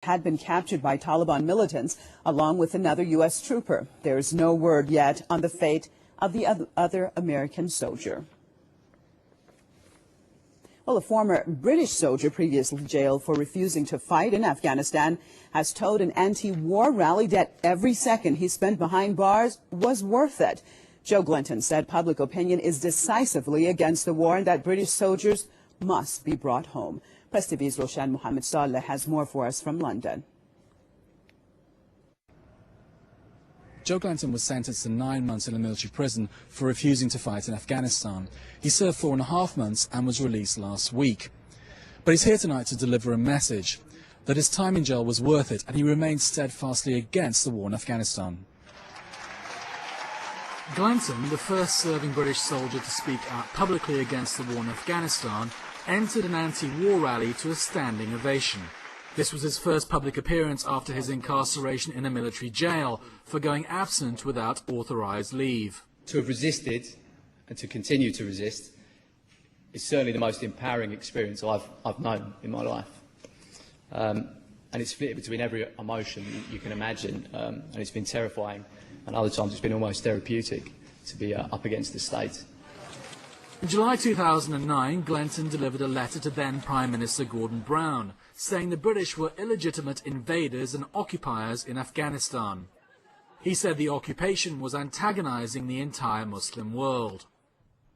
had been captured by Taliban militants along with another U.S. trooper. There is no word yet on the fate of the other American soldier. Well, a former British soldier previously jailed for refusing to fight in Afghanistan has told an anti-war rally that every second he spent behind bars was worth it. Joe Glenton said public opinion is decisively against the war and that British soldiers must be brought home. Press TV's Roshan Mohammed Saleh has more for us from London. Joe Glenton was sentenced to 9 months in a military prison for refusing to fight in Afghanistan. He served 4.5 months and was released last week. But he's here tonight to deliver a message that his time in jail was worth it and he remains steadfastly against the war in Afghanistan. Glenton, the first serving British soldier to speak out publicly against the war in Afghanistan, entered an anti-war rally to a standing ovation. This was his first public appearance after his incarceration in a military jail for going absent without authorised leave. To have resisted and to continue to resist is certainly the most empowering experience I've known in my life. And it's split between every emotion you can imagine, and it's been terrifying, and other times it's been almost therapeutic to be up against the state. In July 2009, Glenton delivered a letter to then Prime Minister Gordon Brown, saying the British were illegitimate invaders and occupiers in Afghanistan. He said the occupation was antagonising the entire Muslim world.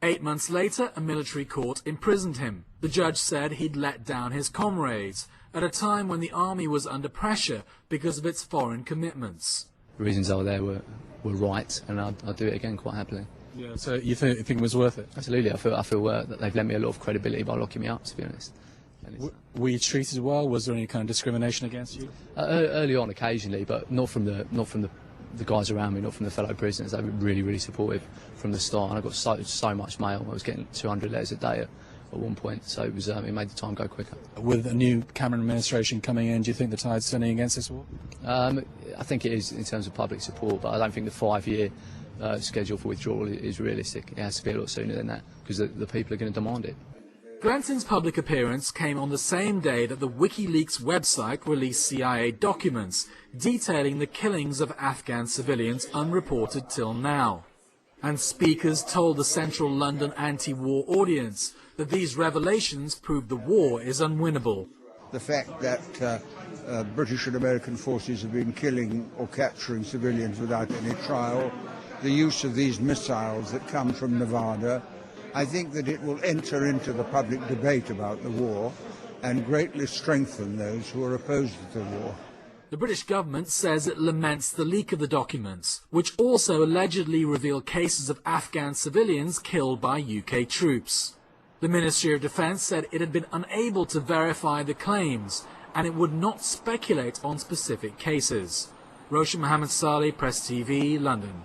8 months later, a military court imprisoned him. The judge said he'd let down his comrades at a time when the army was under pressure because of its foreign commitments. The reasons I was there were right, and I'd do it again quite happily. Yeah, so you think it was worth it? Absolutely. I feel that they've lent me a lot of credibility by locking me up, to be honest. Were you treated well? Was there any kind of discrimination against you? Early on, occasionally, but not from the guys around me, not from the fellow prisoners. They were really, really supportive from the start. And I got so much mail. I was getting 200 letters a day at one point, so it made the time go quicker. With a new Cameron administration coming in, do you think the tide's turning against this war? I think it is in terms of public support, but I don't think the 5-year schedule for withdrawal is realistic. It has to be a lot sooner than that because the people are going to demand it. Glenton's public appearance came on the same day that the WikiLeaks website released CIA documents detailing the killings of Afghan civilians unreported till now. And speakers told the central London anti-war audience that these revelations prove the war is unwinnable. The fact that British and American forces have been killing or capturing civilians without any trial, the use of these missiles that come from Nevada, I think that it will enter into the public debate about the war and greatly strengthen those who are opposed to the war. The British government says it laments the leak of the documents, which also allegedly reveal cases of Afghan civilians killed by UK troops. The Ministry of Defence said it had been unable to verify the claims and it would not speculate on specific cases. Roshan Mohammed Saleh, Press TV, London.